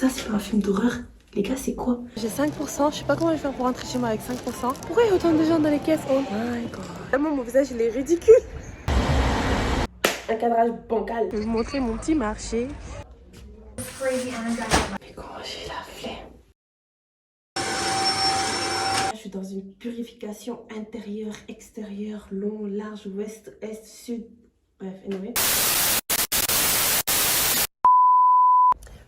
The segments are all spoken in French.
Ça, c'est pas un film d'horreur. Les gars, c'est quoi? J'ai 5%, je sais pas comment je vais faire pour rentrer chez moi avec 5%. Pourquoi il y a autant de gens dans les caisses? Oh my god. Vraiment, mon visage, il est ridicule. Un cadrage bancal. Je vais vous montrer mon petit marché. Mais comment j'ai la flemme. Je suis dans une purification intérieure, extérieure, long, large, ouest, est, sud. Bref, anyway.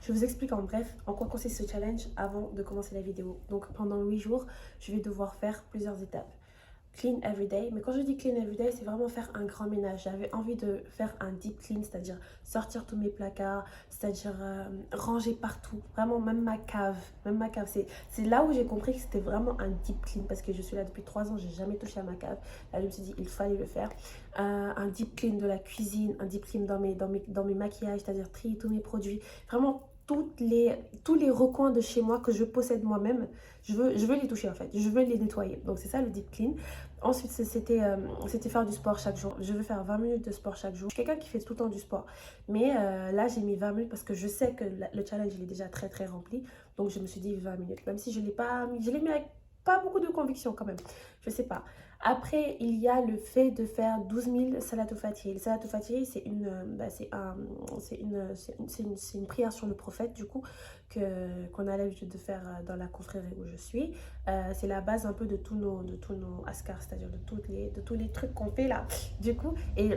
Je vous explique en bref en quoi consiste ce challenge avant de commencer la vidéo. Donc pendant 8 jours, je vais devoir faire plusieurs étapes. Clean everyday, mais quand je dis clean everyday, c'est vraiment faire un grand ménage. J'avais envie de faire un deep clean, c'est-à-dire sortir tous mes placards, c'est-à-dire ranger partout, vraiment même ma cave, c'est là où j'ai compris que c'était vraiment un deep clean, parce que je suis là depuis 3 ans, j'ai jamais touché à ma cave. Là je me suis dit il fallait le faire. Un deep clean de la cuisine, un deep clean dans mes maquillages, c'est-à-dire trier tous mes produits, vraiment tous les recoins de chez moi que je possède moi-même, je veux les toucher en fait, je veux les nettoyer. Donc c'est ça le deep clean. Ensuite, c'était faire du sport chaque jour. Je veux faire 20 minutes de sport chaque jour. Je suis quelqu'un qui fait tout le temps du sport. Mais là, j'ai mis 20 minutes parce que je sais que le challenge, il est déjà très, très rempli. Donc, je me suis dit 20 minutes. Même si je ne l'ai pas mis, je l'ai mis avec pas beaucoup de conviction quand même. Je sais pas. Après, il y a le fait de faire 12 000 salatou fatih. Le salatou fatih, c'est une prière sur le prophète, du coup, qu'on a l'habitude de faire dans la confrérie où je suis. C'est la base un peu de tous nos askars, c'est-à-dire de tous les trucs qu'on fait là. Du coup, et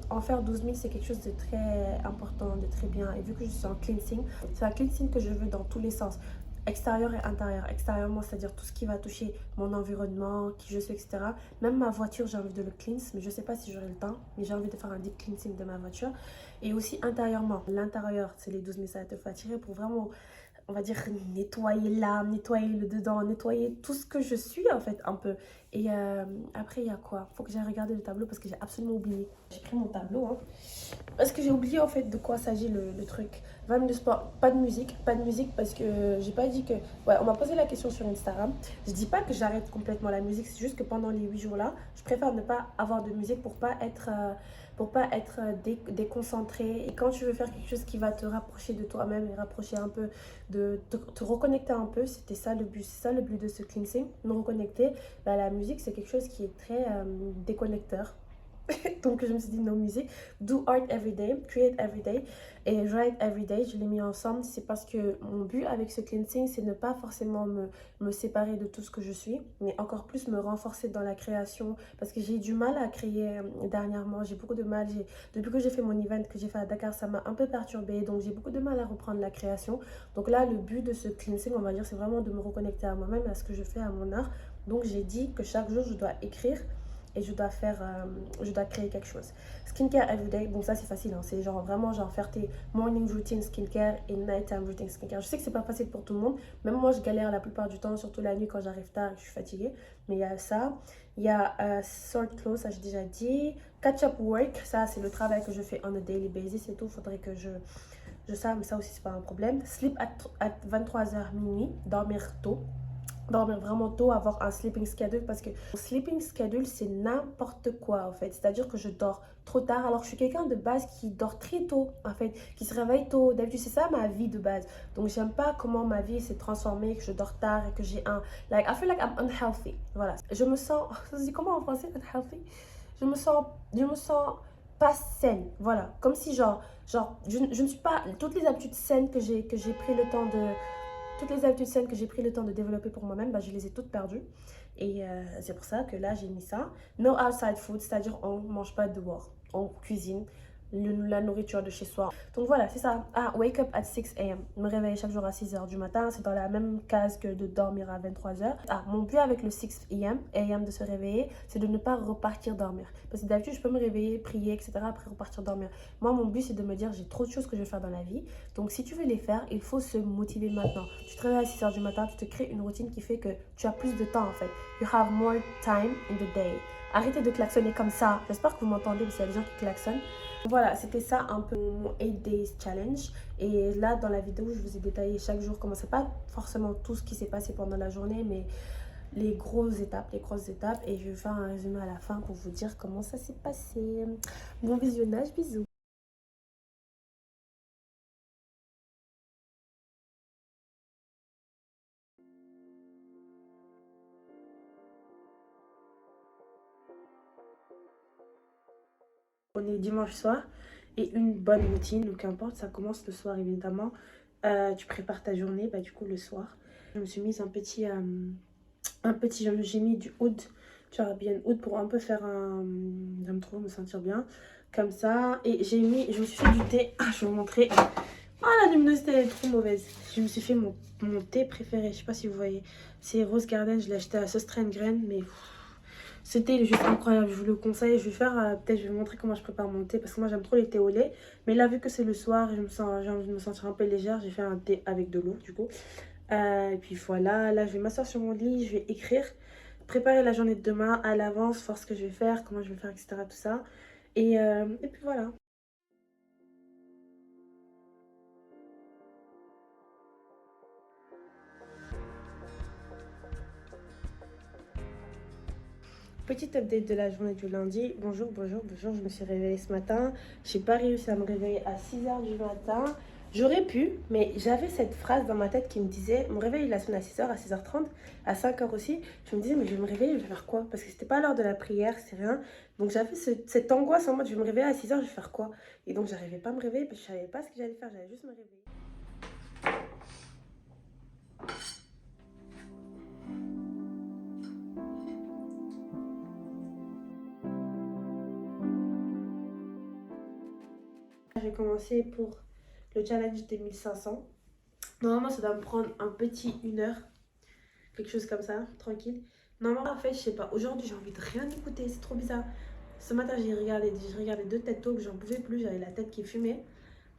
en faire 12 000, c'est quelque chose de très important, de très bien. Et vu que je suis en cleansing, c'est un cleansing que je veux dans tous les sens. Extérieur et intérieur. Extérieurement, c'est-à-dire tout ce qui va toucher mon environnement, qui je suis, etc. Même ma voiture, j'ai envie de le cleanse, mais je ne sais pas si j'aurai le temps. Mais j'ai envie de faire un deep cleansing de ma voiture. Et aussi intérieurement. L'intérieur, c'est les 12 000 ça va te fatiguer pour vraiment, on va dire, nettoyer l'âme, nettoyer le dedans, nettoyer tout ce que je suis en fait un peu. Et après il y a quoi? Faut que j'aille regarder le tableau parce que j'ai absolument oublié. J'ai pris mon tableau hein, parce que j'ai oublié en fait de quoi s'agit le truc. 20 minutes de sport, pas de musique parce que j'ai pas dit que... Ouais, on m'a posé la question sur Instagram. Je dis pas que j'arrête complètement la musique, c'est juste que pendant les 8 jours là, je préfère ne pas avoir de musique pour pas être déconcentré. Et quand tu veux faire quelque chose qui va te rapprocher de toi-même et rapprocher un peu, de te reconnecter un peu, c'était ça le but. C'est ça le but de ce cleansing, me reconnecter. Bah, la musique, c'est quelque chose qui est très déconnecteur. Donc je me suis dit non musique, do art every day, create every day et write every day. Je l'ai mis ensemble, c'est parce que mon but avec ce cleansing, c'est ne pas forcément me séparer de tout ce que je suis, mais encore plus me renforcer dans la création, parce que j'ai du mal à créer dernièrement, j'ai beaucoup de mal. Depuis que j'ai fait mon event que j'ai fait à Dakar, ça m'a un peu perturbée, donc j'ai beaucoup de mal à reprendre la création. Donc là, le but de ce cleansing, on va dire, c'est vraiment de me reconnecter à moi-même, à ce que je fais, à mon art. Donc j'ai dit que chaque jour, je dois écrire et je dois créer quelque chose. Skincare everyday, bon ça c'est facile, hein, c'est genre vraiment genre faire tes morning routine skincare et nighttime routine skincare. Je sais que c'est pas facile pour tout le monde, même moi je galère la plupart du temps, surtout la nuit quand j'arrive tard et que je suis fatiguée. Mais il y a ça, il y a sort clothes, ça j'ai déjà dit. Catch up work, ça c'est le travail que je fais on a daily basis et tout, faudrait que ça, mais ça aussi c'est pas un problème. Sleep at 23h minuit, dormir tôt. Dormir vraiment tôt, avoir un sleeping schedule, parce que mon sleeping schedule c'est n'importe quoi en fait, c'est à dire que je dors trop tard, alors je suis quelqu'un de base qui dort très tôt en fait, qui se réveille tôt, d'habitude c'est ça ma vie de base. Donc j'aime pas comment ma vie s'est transformée, que je dors tard et que j'ai like I feel like I'm unhealthy. Voilà, je me sens, ça se dit comment en français, unhealthy? Je me sens pas saine, voilà, comme si je ne suis pas, toutes les habitudes saines que j'ai pris le temps de... Toutes les habitudes saines que j'ai pris le temps de développer pour moi-même, bah, je les ai toutes perdues. Et c'est pour ça que là, j'ai mis ça. No outside food, c'est-à-dire on ne mange pas dehors. On cuisine la nourriture de chez soi. Donc voilà, c'est ça. Ah, wake up at 6 a.m. Me réveiller chaque jour à 6 h du matin. C'est dans la même case que de dormir à 23 h. Ah, mon but avec le 6 a.m. de se réveiller, c'est de ne pas repartir dormir. Parce que d'habitude, je peux me réveiller, prier, etc. après repartir dormir. Moi, mon but, c'est de me dire, j'ai trop de choses que je veux faire dans la vie. Donc si tu veux les faire, il faut se motiver maintenant. Tu te réveilles à 6 h du matin, tu te crées une routine qui fait que tu as plus de temps en fait. You have more time in the day. Arrêtez de klaxonner comme ça. J'espère que vous m'entendez, parce qu'il y a des gens qui klaxonnent. Voilà, c'était ça un peu mon 8 days challenge. Et là, dans la vidéo, je vous ai détaillé chaque jour comment c'est, pas forcément tout ce qui s'est passé pendant la journée, mais les grosses étapes. Et je vais faire un résumé à la fin pour vous dire comment ça s'est passé. Bon visionnage, bisous. On est dimanche soir et une bonne routine, donc qu'importe, ça commence le soir évidemment. Tu prépares ta journée, bah du coup le soir. Je me suis mise j'ai mis du oud, tu vois, bien oud pour un peu faire un... J'aime trop me sentir bien, comme ça. Et je me suis fait du thé, je vais vous montrer. Ah, la luminosité elle est trop mauvaise. Je me suis fait mon thé préféré, je sais pas si vous voyez. C'est Rose Garden, je l'ai acheté à Sostrain-Grain, mais... Ce thé il est juste incroyable, je vous le conseille. Je vais faire, peut-être je vais vous montrer comment je prépare mon thé parce que moi j'aime trop les thés au lait. Mais là, vu que c'est le soir et j'ai envie de me sentir un peu légère, j'ai fait un thé avec de l'eau du coup. Et puis voilà, là je vais m'asseoir sur mon lit, je vais écrire, préparer la journée de demain à l'avance, voir ce que je vais faire, comment je vais faire, etc. Tout ça. Et puis voilà. Petite update de la journée du lundi. Bonjour, bonjour, bonjour. Je me suis réveillée ce matin. J'ai pas réussi à me réveiller à 6 h du matin. J'aurais pu, mais j'avais cette phrase dans ma tête qui me disait, mon réveil il a sonné à 6 h, à 6 h 30, à 5 h aussi. Je me disais, mais je vais me réveiller, je vais faire quoi? Parce que c'était pas l'heure de la prière, c'est rien. Donc j'avais cette angoisse en mode, je vais me réveiller à 6 h, je vais faire quoi? Et donc j'arrivais pas à me réveiller parce que je savais pas ce que j'allais faire, j'allais juste me réveiller. J'ai commencé pour le challenge des 1500. Normalement, ça doit me prendre un petit 1 heure, quelque chose comme ça, tranquille. Normalement, en fait, je sais pas. Aujourd'hui, j'ai envie de rien écouter, c'est trop bizarre. Ce matin, j'ai regardé 2 TED Talks, j'en pouvais plus, j'avais la tête qui fumait.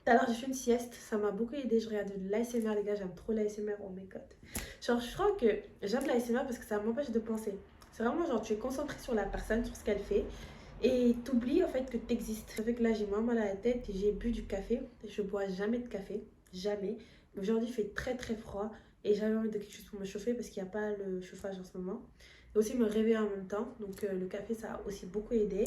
Tout à l'heure, j'ai fait une sieste, ça m'a beaucoup aidé. Je regardais de l'ASMR, les gars, j'aime trop l'ASMR, oh my god. Genre, je crois que j'aime l'ASMR parce que ça m'empêche de penser. C'est vraiment genre, tu es concentré sur la personne, sur ce qu'elle fait. Et t'oublies en fait que t'existes. Ça fait que là, j'ai moins mal à la tête et j'ai bu du café. Je bois jamais de café, jamais. Aujourd'hui, il fait très très froid et j'avais envie de quelque chose pour me chauffer parce qu'il n'y a pas le chauffage en ce moment. Et aussi me réveiller en même temps. Donc le café, ça a aussi beaucoup aidé.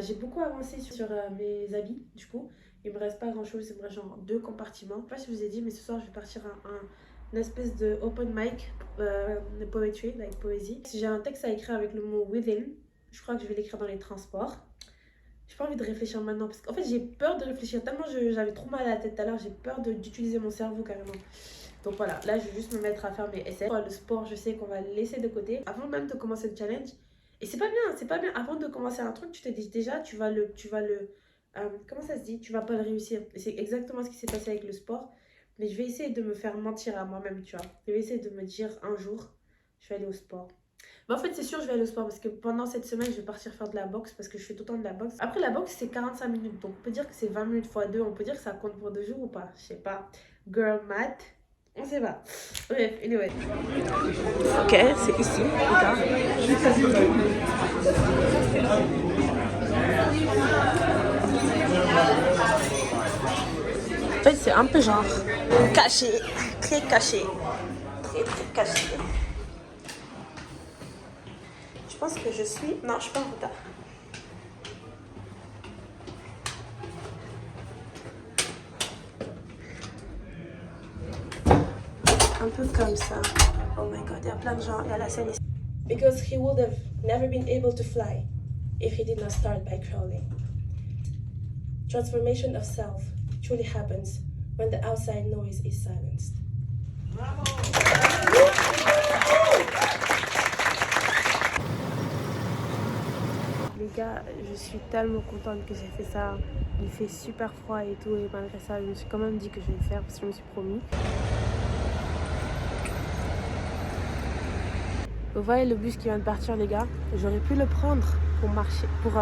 J'ai beaucoup avancé sur mes habits, du coup. Il me reste pas grand chose, il me reste genre 2 compartiments. Je sais pas si je vous ai dit, mais ce soir, je vais partir à une espèce de open mic de poetry, like poésie. Si j'ai un texte à écrire avec le mot within, je crois que je vais l'écrire dans les transports. J'ai pas envie de réfléchir maintenant parce qu'en fait j'ai peur de réfléchir tellement j'avais trop mal à la tête tout à l'heure, j'ai peur d'utiliser mon cerveau carrément. Donc voilà, là je vais juste me mettre à faire mes essais. Le sport, je sais qu'on va le laisser de côté avant même de commencer le challenge. Et c'est pas bien, c'est pas bien. Avant de commencer un truc, tu te dis déjà, comment ça se dit? Tu vas pas le réussir. Et c'est exactement ce qui s'est passé avec le sport. Mais je vais essayer de me faire mentir à moi-même, tu vois. Je vais essayer de me dire un jour, je vais aller au sport. Mais en fait, c'est sûr, je vais aller au sport parce que pendant cette semaine, je vais partir faire de la boxe parce que je fais tout le temps de la boxe. Après, la boxe, c'est 45 minutes. Donc, on peut dire que c'est 20 minutes fois 2. On peut dire que ça compte pour 2 jours ou pas. Je sais pas. Girl math. On sait pas. Bref, anyway. Ok, c'est ici, les gars. En fait, c'est un peu genre caché. Très caché. Très, très caché. Je pense que je suis... Non, je suis pas en retard. Un peu comme ça. Oh my god, il y a plein de gens, il y a la scène ici. Because he would have never been able to fly if he did not start by crawling. Transformation of self truly happens when the outside noise is silenced. Bravo! Les gars, je suis tellement contente que j'ai fait ça. Il fait super froid et tout, et malgré ça, je me suis quand même dit que je vais le faire parce que je me suis promis. Vous voyez le bus qui vient de partir, les gars. J'aurais pu le prendre pour marcher, pour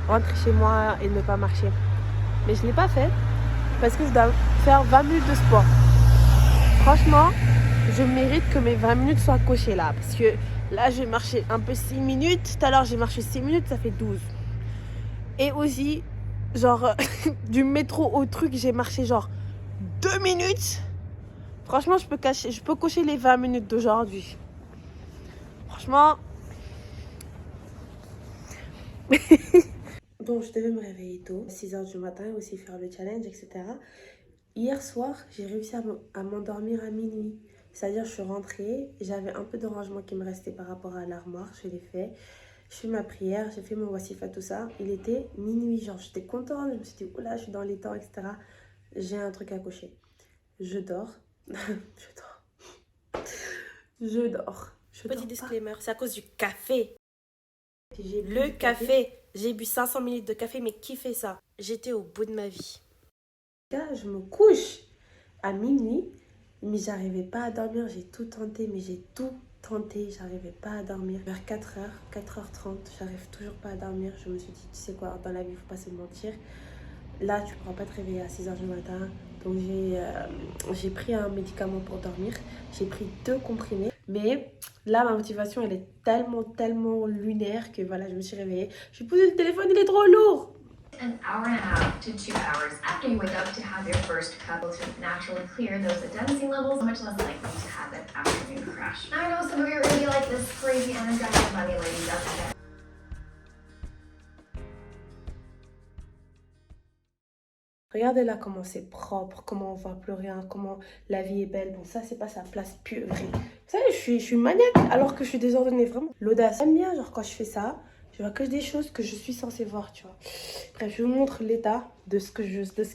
rentrer chez moi et ne pas marcher. Mais je ne l'ai pas fait parce que je dois faire 20 minutes de sport. Franchement, je mérite que mes 20 minutes soient cochées là. Parce que là, je vais marcher un peu 6 minutes. Tout à l'heure, j'ai marché 6 minutes, ça fait 12. Et aussi, genre, du métro au truc, j'ai marché genre 2 minutes. Franchement, je peux cocher les 20 minutes d'aujourd'hui. Franchement. Donc, je devais me réveiller tôt, 6 h du matin, aussi faire le challenge, etc. Hier soir, j'ai réussi à m'endormir à minuit. C'est-à-dire, je suis rentrée, j'avais un peu de rangement qui me restait par rapport à l'armoire, je l'ai fait. je fais ma prière, j'ai fait mon wassifa, tout ça. Il était minuit, genre j'étais contente, je me suis dit, oula, je suis dans les temps, etc. J'ai un truc à cocher. Je dors. Je dors. Je dors. Je Petit dors disclaimer, c'est à cause du café. J'ai bu Le du café. J'ai bu 500 ml de café, mais qui fait ça? J'étais au bout de ma vie. Là, je me couche à minuit, mais j'arrivais pas à dormir. J'ai tout tenté, mais j'ai tout tenté. J'arrivais pas à dormir. Vers 4h, 4h30, j'arrive toujours pas à dormir. Je me suis dit, tu sais quoi, dans la vie, il faut pas se mentir. Là, tu ne pourras pas te réveiller à 6h du matin. Donc, j'ai pris un médicament pour dormir. J'ai pris 2 comprimés. Mais là, ma motivation, elle est tellement lunaire que voilà, je me suis réveillée. Je suis posé le téléphone, il est trop lourd. An hour and a half to 2 hours after you wake up to have your first cup to naturally clear those adenosine levels, much less likely to have that afternoon crash. Now I know some of you are going to be like this crazy energized bunny lady doesn't. Regardez là comment c'est propre, comment on voit plus rien, comment la vie est belle. Bon, ça, c'est pas sa place purée. Vous savez, je suis maniaque alors que je suis désordonnée, vraiment. L'audace, j'aime bien, genre quand je fais ça, je vois que des choses que je suis censée voir, tu vois. Bref, je vous montre l'état de ce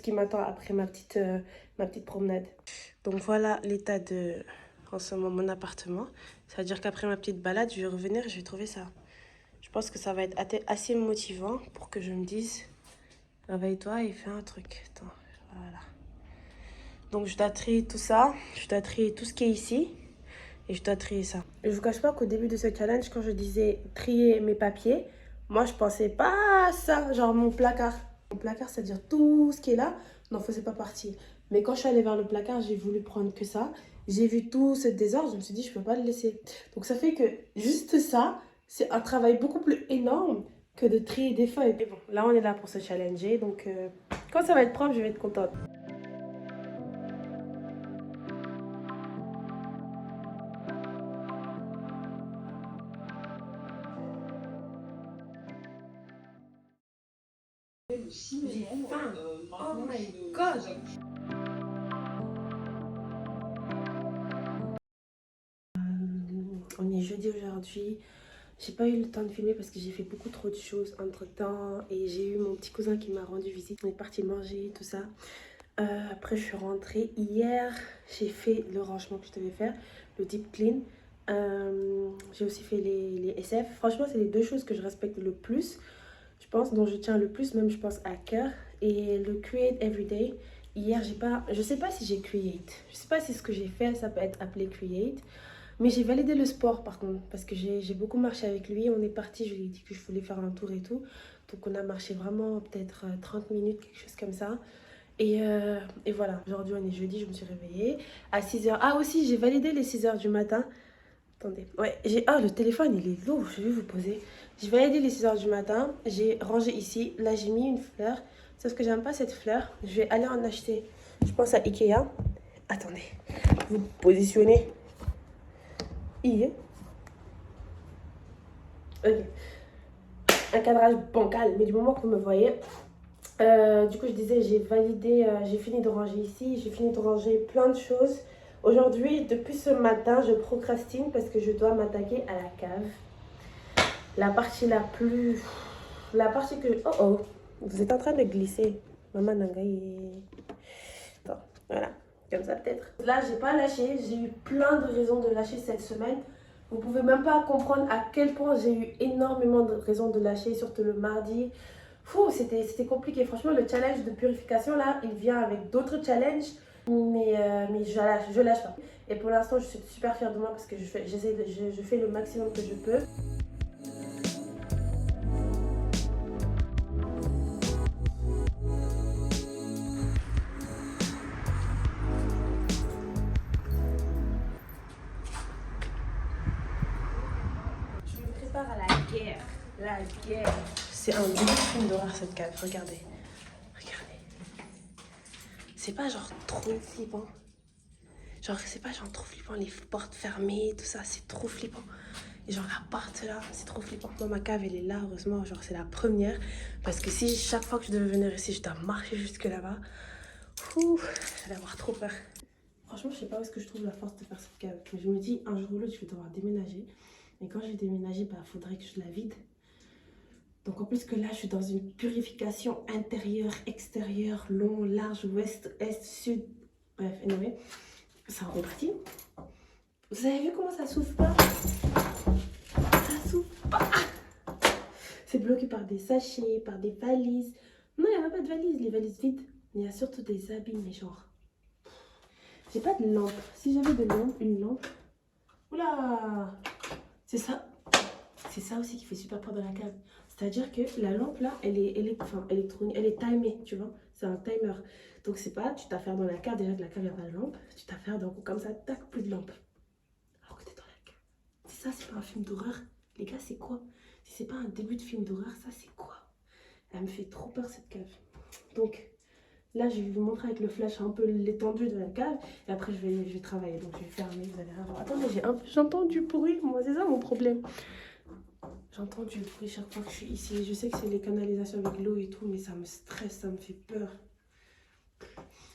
qui m'attend après ma petite promenade. Donc voilà l'état de, en ce moment, mon appartement. Ça veut dire qu'après ma petite balade, je vais revenir et je vais trouver ça. Je pense que ça va être assez motivant pour que je me dise... Réveille-toi et fais un truc. Attends, voilà. Donc, je dois trier tout ça. Je dois trier tout ce qui est ici. Et je dois trier ça. Je vous cache pas qu'au début de ce challenge, quand je disais trier mes papiers, moi, je pensais pas à ça. Genre mon placard. Mon placard, c'est-à-dire tout ce qui est là, n'en faisait pas partie. Mais quand je suis allée vers le placard, j'ai voulu prendre que ça. J'ai vu tout ce désordre. Je me suis dit, je peux pas le laisser. Donc, ça fait que juste ça, c'est un travail beaucoup plus énorme que de trier des feuilles. Mais bon, là, on est là pour se challenger. Donc, quand ça va être propre, je vais être contente. J'ai faim. Oh my god. On est jeudi aujourd'hui. J'ai pas eu le temps de filmer parce que j'ai fait beaucoup trop de choses entre temps. Et j'ai eu mon petit cousin qui m'a rendu visite. On est parti manger, tout ça. Après, je suis rentrée. Hier, j'ai fait le rangement que je devais faire, le deep clean. J'ai aussi fait les SF. Franchement, c'est les 2 choses que je respecte le plus. Je pense, dont je tiens le plus, même je pense à cœur. Et le create everyday. Hier, je sais pas si j'ai create. Je sais pas si ce que j'ai fait, ça peut être appelé create. Mais j'ai validé le sport par contre, parce que j'ai beaucoup marché avec lui. On est parti, je lui ai dit que je voulais faire un tour et tout. Donc on a marché vraiment peut-être 30 minutes, quelque chose comme ça. Et voilà, aujourd'hui on est jeudi, je me suis réveillée à 6h. Ah aussi, j'ai validé les 6h du matin. Attendez, ouais, le téléphone il est lourd, je vais vous poser. J'ai validé les 6h du matin, j'ai rangé ici. Là j'ai mis une fleur, sauf que j'aime pas cette fleur. Je vais aller en acheter, je pense à Ikea. Attendez, vous positionnez. Ok. Un cadrage bancal, mais du moment que vous me voyez. Du coup, je disais, j'ai validé, j'ai fini de ranger ici, j'ai fini de ranger plein de choses. Aujourd'hui, depuis ce matin, je procrastine parce que je dois m'attaquer à la cave. La partie que... Oh oh, vous êtes en train de glisser. Maman Nangaï. Attends, voilà, comme ça peut-être. Là, j'ai pas lâché, j'ai eu plein de raisons de lâcher cette semaine. Vous pouvez même pas comprendre à quel point j'ai eu énormément de raisons de lâcher, surtout le mardi. C'était compliqué. Franchement, le challenge de purification, là, il vient avec d'autres challenges. Mais je lâche pas. Et pour l'instant, je suis super fière de moi parce que je fais le maximum que je peux. Je me prépare à la guerre. La guerre. C'est un début de film d'horreur cette cave. Regardez. C'est pas genre trop flippant. Genre, c'est pas genre trop flippant, les portes fermées, tout ça, c'est trop flippant. Et genre, la porte là, c'est trop flippant. Moi, ma cave, elle est là, heureusement, genre, c'est la première. Parce que si chaque fois que je devais venir ici, je dois marcher jusque là-bas, j'allais avoir trop peur. Franchement, je sais pas où est-ce que je trouve la force de faire cette cave. Mais je me dis, un jour ou l'autre, je vais devoir déménager. Et quand j'ai déménagé, faudrait que je la vide. Donc en plus que là, je suis dans une purification intérieure, extérieure, long, large, ouest, est, sud. Bref, anyway, ça en fait partie. Vous avez vu comment ça souffle pas? Ça souffle pas. C'est bloqué par des sachets, par des valises. Non, il n'y a pas de valises, les valises vides. Mais il y a surtout des habits, mais genre... J'ai pas de lampe. Si j'avais de lampe, une lampe... Oula! C'est ça. C'est ça aussi qui fait super peur dans la cave. C'est-à-dire que la lampe là, elle est électronique, elle est timée, tu vois. C'est un timer. Donc c'est pas, tu t'affaires dans la cave, déjà que la cave, il n'y a pas de lampe. Tu t'affaires d'un coup comme ça, tac, plus de lampe. Alors que t'es dans la cave. C'est ça, c'est pas un film d'horreur. Les gars, c'est quoi? Si c'est pas un début de film d'horreur, ça c'est quoi? Elle me fait trop peur cette cave. Donc là, je vais vous montrer avec le flash un peu l'étendue de la cave. Et après, je vais travailler. Donc je vais fermer, vous allez voir. Attendez, j'entends du bruit. Moi, c'est ça mon problème. J'entends du bruit chaque fois que je suis ici. Je sais que c'est les canalisations avec l'eau et tout, mais ça me stresse, ça me fait peur.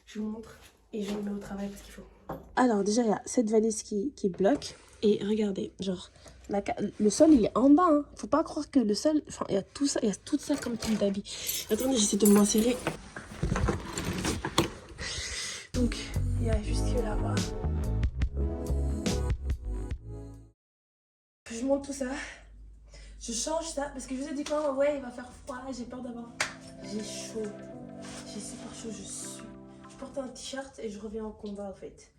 Je vous montre et je me mets au travail parce qu'il faut. Alors déjà, il y a cette valise qui bloque. Et regardez, genre, le sol, il est en bas. Hein. Faut pas croire que le sol... Enfin, il y a tout ça comme type d'habit. Attendez, j'essaie de m'insérer. Donc, il y a jusque là-bas. Je monte tout ça. Je change ça parce que je vous ai dit quand ouais il va faire froid, j'ai peur d'avoir... J'ai chaud. J'ai super chaud, je suis. Je porte un t-shirt et je reviens au combat en fait.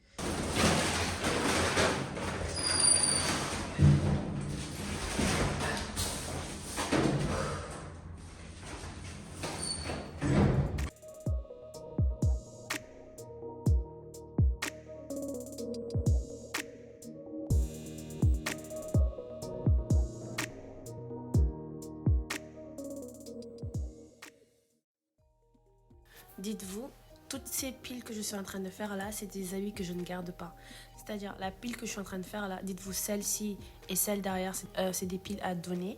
Dites-vous, toutes ces piles que je suis en train de faire là, c'est des habits que je ne garde pas. C'est-à-dire, la pile que je suis en train de faire là, dites-vous, celle-ci et celle derrière, c'est des piles à donner.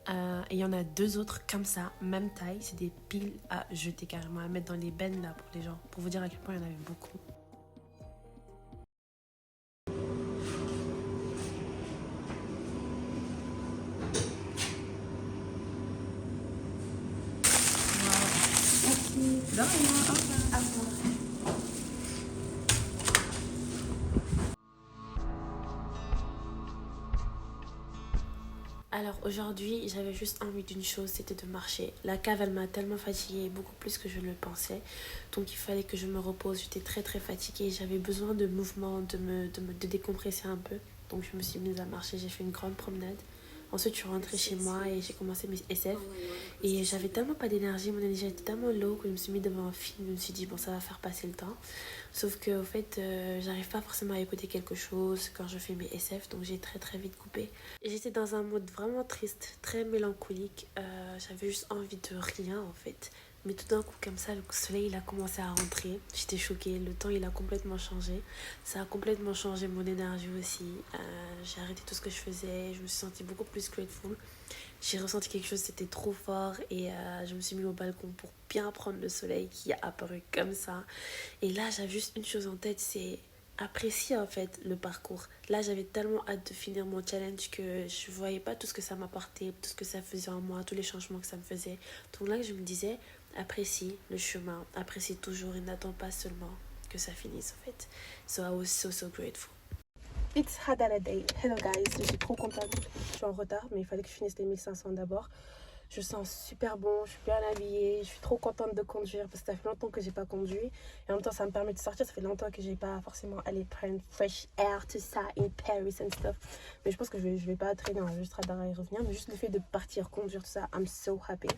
Et il y en a deux autres comme ça, même taille, c'est des piles à jeter carrément, à mettre dans les bennes là pour les gens. Pour vous dire à quel point il y en avait beaucoup. Alors aujourd'hui, j'avais juste envie d'une chose, c'était de marcher. La cave, elle m'a tellement fatiguée, beaucoup plus que je ne le pensais. Donc il fallait que je me repose, j'étais très très fatiguée. J'avais besoin de mouvement, de décompresser un peu. Donc je me suis mise à marcher, j'ai fait une grande promenade. Ensuite, je suis rentrée chez moi et j'ai commencé mes SF. Et j'avais tellement pas d'énergie, mon énergie était tellement low que je me suis mis devant un film. Je me suis dit, bon, ça va faire passer le temps. Sauf que, au fait, j'arrive pas forcément à écouter quelque chose quand je fais mes SF. Donc, j'ai très très vite coupé. Et j'étais dans un mode vraiment triste, très mélancolique. J'avais juste envie de rien, en fait. Mais tout d'un coup, comme ça, le soleil, il a commencé à rentrer. J'étais choquée. Le temps, il a complètement changé. Ça a complètement changé mon énergie aussi. J'ai arrêté tout ce que je faisais. Je me suis sentie beaucoup plus grateful. J'ai ressenti quelque chose, c'était trop fort. Et je me suis mis au balcon pour bien prendre le soleil qui a apparu comme ça. Et là, j'avais juste une chose en tête, c'est apprécier en fait le parcours. Là, j'avais tellement hâte de finir mon challenge que je voyais pas tout ce que ça m'apportait, tout ce que ça faisait en moi, tous les changements que ça me faisait. Donc là, je me disais, apprécie le chemin, apprécie toujours et n'attends pas seulement que ça finisse en fait. So I was so grateful. It's Hadara Day. Hello guys, je suis trop contente. Je suis en retard, mais il fallait que je finisse les 1500 d'abord. Je sens super bon, je suis bien habillée, je suis trop contente de conduire parce que ça fait longtemps que j'ai pas conduit. Et en même temps, ça me permet de sortir, ça fait longtemps que j'ai pas forcément allé prendre fresh air, tout ça, in Paris and stuff. Mais je pense que je vais pas traîner, on va juste Hadara et revenir. Mais juste le fait de partir, conduire, tout ça, I'm so happy.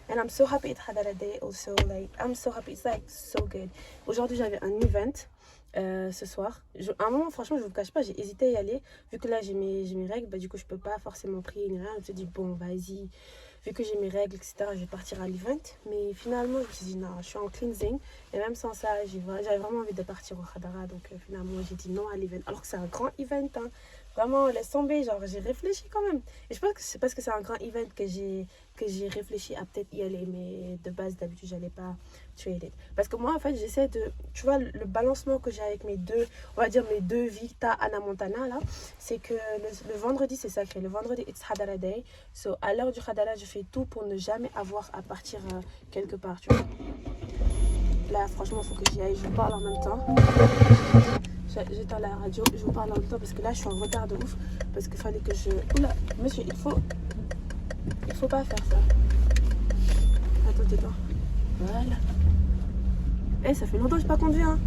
And I'm so happy it's Hadara Day also, like, I'm so happy, it's like so good. Aujourd'hui, j'avais un event. Ce soir, à un moment franchement je vous cache pas, j'ai hésité à y aller vu que là j'ai mes règles, bah du coup je peux pas forcément prier ni rien. Je me suis dit bon vas-y, vu que j'ai mes règles etc, je vais partir à l'event. Mais finalement je me suis dit non, je suis en cleansing et même sans ça j'avais vraiment envie de partir au Hadara. Donc finalement j'ai dit non à l'event, alors que c'est un grand event hein. Vraiment, laisse tomber. Genre, j'ai réfléchi quand même. Et je pense que c'est parce que c'est un grand event que j'ai réfléchi à peut-être y aller. Mais de base, d'habitude, j'allais pas trader. Parce que moi, en fait, j'essaie de... Tu vois, le balancement que j'ai avec mes deux... On va dire mes deux Vita Anna Montana, là. C'est que le vendredi, c'est sacré. Le vendredi, it's Hadara Day. So, à l'heure du Hadara, je fais tout pour ne jamais avoir à partir quelque part, tu vois. Là, franchement, il faut que j'y aille. Je vous parle en même temps. J'éteins la radio, je vous parle en même temps parce que là, je suis en retard de ouf. Parce qu'il fallait que je... Oula, monsieur, il faut pas faire ça. Attends, tais-toi. Voilà. Eh, ça fait longtemps que je n'ai pas conduit, hein.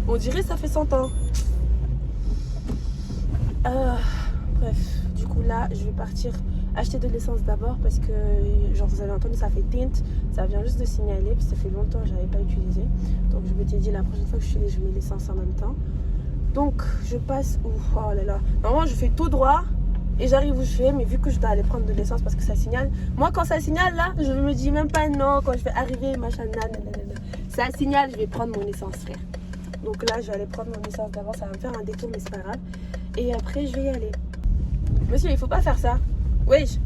On dirait que ça fait 100 ans. Bref, du coup, là, je vais partir acheter de l'essence d'abord parce que, genre, vous avez entendu, ça fait tint. Ça vient juste de signaler, puis ça fait longtemps que je n'avais pas utilisé. Donc, je me suis dit, la prochaine fois que je suis là, je mets l'essence en même temps. Donc, je passe où? Oh là là. Normalement, je fais tout droit et j'arrive où je vais. Mais vu que je dois aller prendre de l'essence parce que ça signale. Moi, quand ça signale, là, je me dis même pas non. Quand je vais arriver, machin, nanana. Ça signale, je vais prendre mon essence, frère. Donc là, je vais aller prendre mon essence d'abord. Ça va me faire un détour, mais c'est pas grave. Et après, je vais y aller. Monsieur, il faut pas faire ça. Wesh.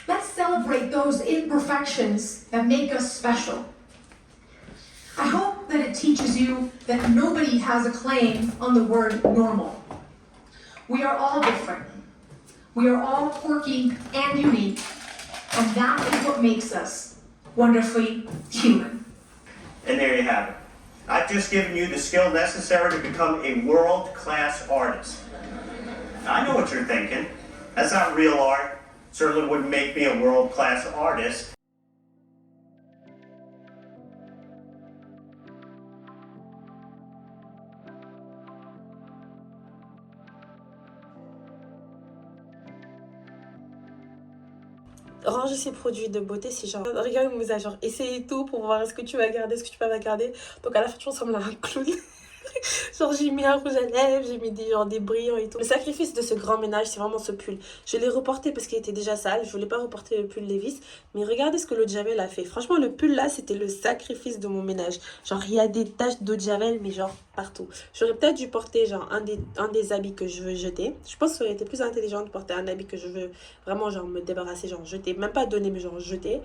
Let's celebrate those imperfections that make us special. I hope that it teaches you that nobody has a claim on the word normal. We are all different. We are all quirky and unique, and that is what makes us wonderfully human. And there you have it. I've just given you the skill necessary to become a world-class artist. Now, I know what you're thinking. That's not real art. Certainly wouldn't make me a world-class artist. Ranger ses produits de beauté, c'est genre, regarde mon visage, genre, essayer tout pour voir est-ce que tu vas garder, ce que tu peux pas garder. Donc à la fin, tu ressembles à un clown. Genre, j'ai mis un rouge à lèvres, j'ai mis des brillants et tout. Le sacrifice de ce grand ménage, c'est vraiment ce pull. Je l'ai reporté parce qu'il était déjà sale. Je voulais pas reporter le pull Levi's. Mais regardez ce que l'eau de Javel a fait. Franchement, le pull là, c'était le sacrifice de mon ménage. Genre, il y a des taches d'eau de Javel, mais genre partout. J'aurais peut-être dû porter genre un des habits que je veux jeter. Je pense que ça aurait été plus intelligent de porter un habit que je veux vraiment genre me débarrasser, genre jeter. Même pas donner, mais genre jeter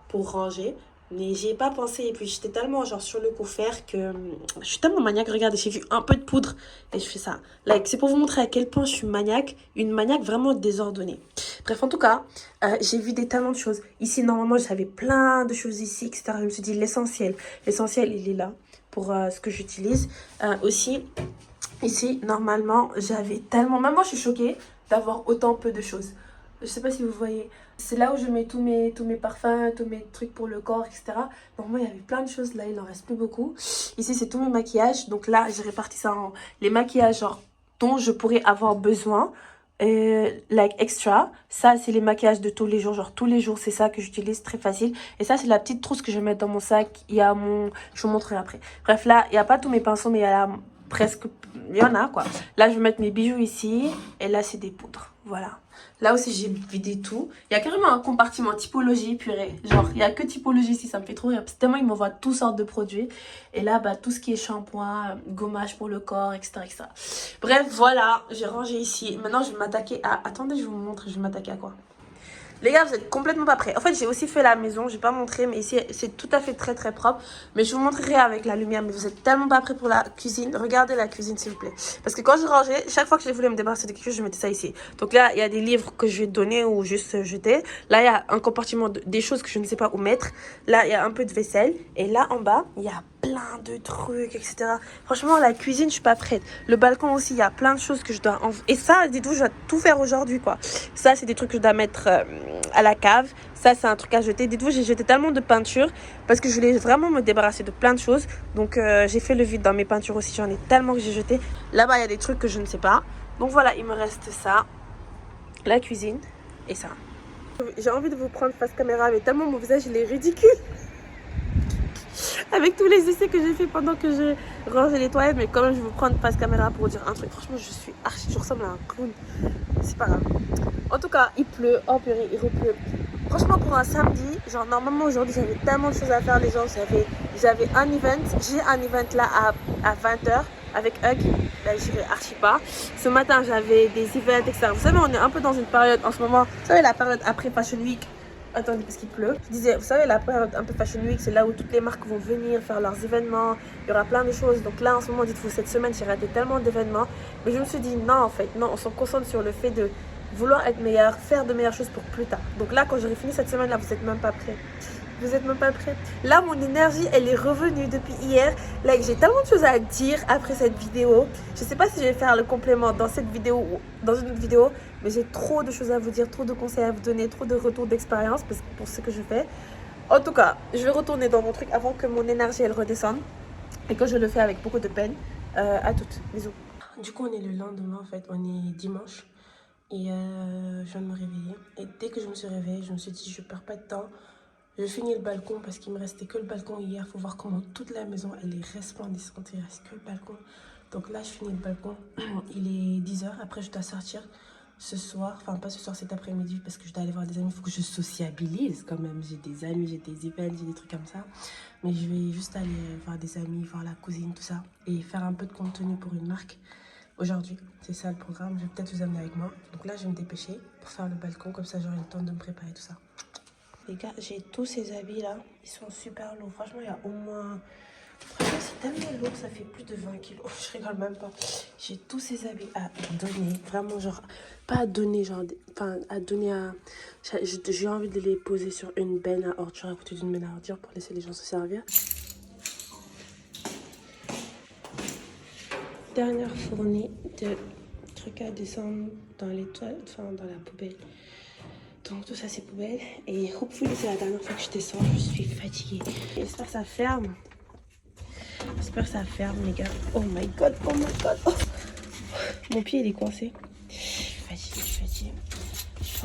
pour ranger. Mais j'y ai pas pensé et puis j'étais tellement genre sur le coup faire que je suis tellement maniaque. Regardez, j'ai vu un peu de poudre et je fais ça. Like, c'est pour vous montrer à quel point je suis maniaque, une maniaque vraiment désordonnée. Bref, en tout cas, j'ai vu tellement de choses. Ici, normalement, j'avais plein de choses ici, etc. Je me suis dit l'essentiel. L'essentiel, il est là pour ce que j'utilise. Aussi, ici, normalement, j'avais tellement... Même moi, je suis choquée d'avoir autant peu de choses. Je sais pas si vous voyez. C'est là où je mets tous mes parfums, tous mes trucs pour le corps, etc. Normalement, il y avait plein de choses. Là, il n'en reste plus beaucoup. Ici, c'est tous mes maquillages. Donc là, j'ai réparti ça en les maquillages genre, dont je pourrais avoir besoin. Like extra. Ça, c'est les maquillages de tous les jours. Genre, tous les jours, c'est ça que j'utilise. Très facile. Et ça, c'est la petite trousse que je vais mettre dans mon sac. Il y a mon... Je vous montrerai après. Bref, là, il n'y a pas tous mes pinceaux, mais il y a presque... Il y en a, quoi. Là, je vais mettre mes bijoux ici. Et là, c'est des poudres. Voilà. Là aussi, j'ai vidé tout. Il y a carrément un compartiment typologie, purée. Genre, il n'y a que typologie ici, ça me fait trop rire. Parce que tellement, ils m'envoient toutes sortes de produits. Et là, bah, tout ce qui est shampoing, gommage pour le corps, etc. etc. Bref, voilà. J'ai rangé ici. Maintenant, je vais m'attaquer à... Attendez, je vous montre. Je vais m'attaquer à quoi? Les gars, vous êtes complètement pas prêts. En fait, j'ai aussi fait la maison. Je vais pas montrer, mais ici, c'est tout à fait très très propre. Mais je vous montrerai avec la lumière. Mais vous êtes tellement pas prêts pour la cuisine. Regardez la cuisine, s'il vous plaît. Parce que quand je rangeais, chaque fois que je voulais me débarrasser de quelque chose, je mettais ça ici. Donc là, il y a des livres que je vais donner ou juste jeter. Là, il y a un compartiment des choses que je ne sais pas où mettre. Là, il y a un peu de vaisselle. Et là, en bas, il y a plein plein de trucs, etc. Franchement, la cuisine, je suis pas prête. Le balcon aussi, il y a plein de choses que je dois... Et ça, dites-vous, je dois tout faire aujourd'hui, quoi. Ça, c'est des trucs que je dois mettre à la cave. Ça, c'est un truc à jeter. Dites-vous, j'ai jeté tellement de peinture parce que je voulais vraiment me débarrasser de plein de choses. Donc, j'ai fait le vide dans mes peintures aussi. J'en ai tellement que j'ai jeté. Là-bas, il y a des trucs que je ne sais pas. Donc, voilà, il me reste ça, la cuisine et ça. J'ai envie de vous prendre face caméra, mais tellement mon visage, il est ridicule. Avec tous les essais que j'ai fait pendant que je rangeais les toilettes, mais quand même, je vais vous prendre face caméra pour dire un truc. Franchement, je suis archi, je ressemble à un clown. C'est pas grave. En tout cas, il pleut. Oh purée, il repleut. Franchement, pour un samedi, genre normalement aujourd'hui, j'avais tellement de choses à faire, les gens. J'avais un event. J'ai un event là à 20h avec Hug. Là, j'irai archi pas. Ce matin, j'avais des events, etc. Vous savez, on est un peu dans une période en ce moment. Vous savez, la période après Fashion Week. Attendez, parce qu'il pleut. Je disais, vous savez, la période un peu Fashion Week, c'est là où toutes les marques vont venir faire leurs événements. Il y aura plein de choses. Donc là, en ce moment, dites-vous, cette semaine, j'ai raté tellement d'événements. Mais je me suis dit, non, en fait, non, on se concentre sur le fait de vouloir être meilleur, faire de meilleures choses pour plus tard. Donc là, quand j'aurai fini cette semaine-là, vous n'êtes même pas prêts. Vous n'êtes même pas prêts. Là, mon énergie, elle est revenue depuis hier. Là, j'ai tellement de choses à dire après cette vidéo. Je ne sais pas si je vais faire le complément dans cette vidéo ou dans une autre vidéo. Mais j'ai trop de choses à vous dire, trop de conseils à vous donner, trop de retours d'expérience pour ce que je fais. En tout cas, je vais retourner dans mon truc avant que mon énergie, elle redescende. Et que je le fais avec beaucoup de peine. À toutes. Bisous. Du coup, on est le lendemain, en fait. On est dimanche. Et je viens de me réveiller. Et dès que je me suis réveillée, je me suis dit, je perds pas de temps. Je finis le balcon parce qu'il me restait que le balcon hier. Il faut voir comment toute la maison, elle est resplendissante. Il ne reste que le balcon. Donc là, je finis le balcon. Il est 10h. Après, je dois sortir ce soir. Enfin, pas ce soir, cet après-midi parce que je dois aller voir des amis. Il faut que je sociabilise quand même. J'ai des amis, j'ai des events, j'ai des trucs comme ça. Mais je vais juste aller voir des amis, voir la cousine, tout ça. Et faire un peu de contenu pour une marque. Aujourd'hui, c'est ça le programme. Je vais peut-être vous amener avec moi. Donc là, je vais me dépêcher pour faire le balcon. Comme ça, j'aurai le temps de me préparer tout ça. Les gars, j'ai tous ces habits là. Ils sont super lourds. Franchement, il y a au moins... Franchement, c'est tellement lourd. Ça fait plus de 20 kilos. Je rigole même pas. J'ai tous ces habits à donner. Vraiment, genre... Pas à donner, genre... Enfin, à donner à... J'ai envie de les poser sur une benne à ordures, à côté d'une benne à ordures pour laisser les gens se servir. Dernière fournée de trucs à descendre dans les toilettes, enfin dans la poubelle. Donc tout ça c'est poubelle. Et hopefully c'est la dernière fois que je descends, je suis fatiguée. J'espère que ça ferme. J'espère que ça ferme les gars. Oh my god, oh my god. Oh. Mon pied il est coincé. Je suis fatiguée.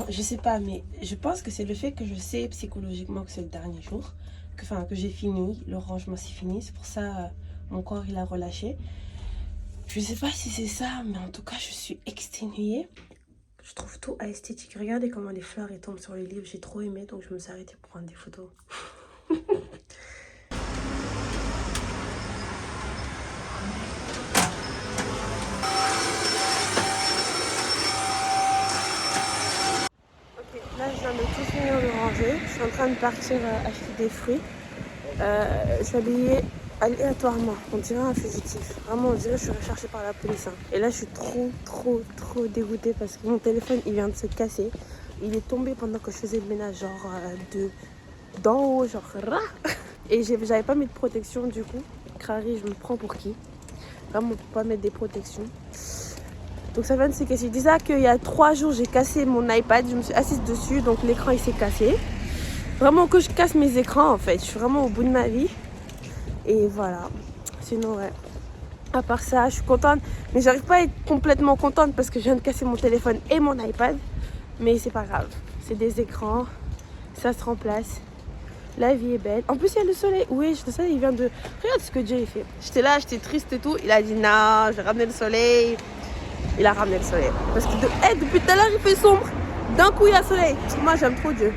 Je sais pas, mais je pense que c'est le fait que je sais psychologiquement que c'est le dernier jour. Que j'ai fini, le rangement c'est fini. C'est pour ça mon corps il a relâché. Je sais pas si c'est ça, mais en tout cas, je suis exténuée. Je trouve tout esthétique. Regardez comment les fleurs elles tombent sur les livres. J'ai trop aimé, donc je me suis arrêtée pour prendre des photos. Ok, là, je viens de tout finir de ranger. Je suis en train de partir acheter des fruits. Je suis habillée aléatoirement, on dirait un fugitif. Vraiment, on dirait que je suis recherchée par la police. Hein. Et là, je suis trop dégoûtée parce que mon téléphone, il vient de se casser. Il est tombé pendant que je faisais le ménage, genre d'en haut, genre rah. Et j'avais pas mis de protection, du coup. Crary, je me prends pour qui? Vraiment, pour pas mettre des protections. Donc ça vient de se casser. Je disais qu'il y a 3 jours, j'ai cassé mon iPad. Je me suis assise dessus, donc l'écran, il s'est cassé. Vraiment que je casse mes écrans, en fait. Je suis vraiment au bout de ma vie. Et voilà, sinon ouais, à part ça, je suis contente, mais j'arrive pas à être complètement contente parce que je viens de casser mon téléphone et mon iPad, mais c'est pas grave, c'est des écrans, ça se remplace, la vie est belle. En plus il y a le soleil, oui, le soleil il vient de... Regarde ce que Dieu a fait, j'étais là, j'étais triste et tout, il a dit non, je vais ramener le soleil, il a ramené le soleil, parce que depuis tout à l'heure il fait sombre, d'un coup il y a le soleil, moi j'aime trop Dieu.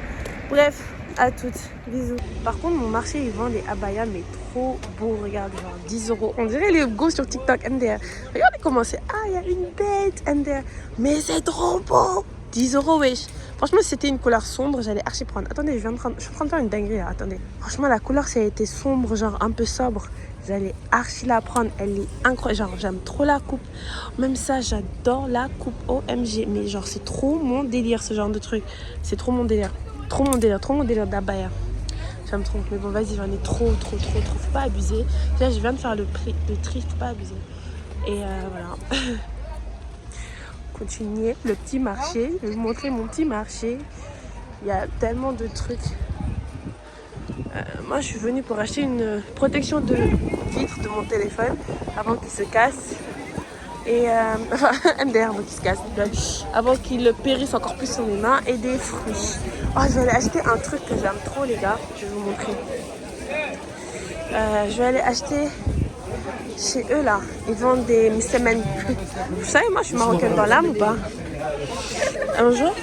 Bref, à toutes, bisous. Par contre, mon marché, ils vendent des abayas, mais trop beaux. Regarde, genre 10 €. On dirait les go sur TikTok, MDR. Regardez comment c'est. Ah, il y a une bête, MDR. Mais c'est trop beau. 10 €, wesh. Franchement, si c'était une couleur sombre, j'allais archi prendre. Attendez, je suis en train de faire une dinguerie, là. Attendez. Franchement, la couleur, si elle était sombre, genre un peu sobre, j'allais archi la prendre. Elle est incroyable. Genre, j'aime trop la coupe. Même ça, j'adore la coupe OMG. Mais genre, c'est trop mon délire, ce genre de truc. C'est trop mon délire. Trop mon délire d'abaya. J'aime trop. Mais bon, vas-y, j'en ai trop. Faut pas abuser. Là, je viens de faire le tri, faut pas abuser. Et voilà. Continuer le petit marché. Je vais vous montrer mon petit marché. Il y a tellement de trucs. Moi, je suis venue pour acheter une protection de vitre de mon téléphone avant qu'il se casse. Et enfin, MDR avant qu'il se casse, avant qu'il périsse encore plus sur mes mains, et des fruits. Oh, je vais aller acheter un truc que j'aime trop, les gars. Je vais vous montrer. Je vais aller acheter chez eux là. Ils vendent des semaines. Vous savez, moi, je suis marocaine dans l'âme ou pas? Un jour,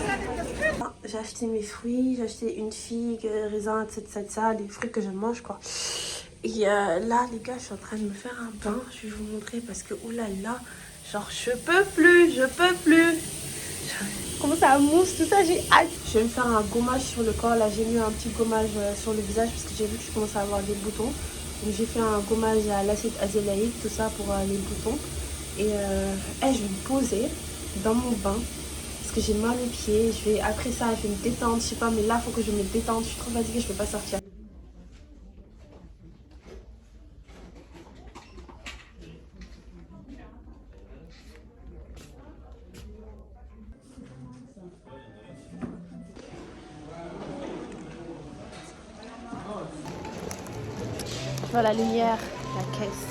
j'ai acheté mes fruits, j'ai acheté une figue, raisin, etc. Les fruits que je mange, quoi. Et là, les gars, je suis en train de me faire un bain. Je vais vous montrer parce que, oulala, genre, je peux plus. Comment ça mousse, tout ça, j'ai hâte. Je vais me faire un gommage sur le corps. Là, j'ai mis un petit gommage sur le visage parce que j'ai vu que je commence à avoir des boutons. Donc, j'ai fait un gommage à l'acide azélaïque, tout ça pour les boutons. Et je vais me poser dans mon bain. Parce que j'ai mal aux pieds, après ça, je vais me détendre, je sais pas, mais là, il faut que je me détende, je suis trop fatiguée, je peux pas sortir. Je vois la lumière, la caisse.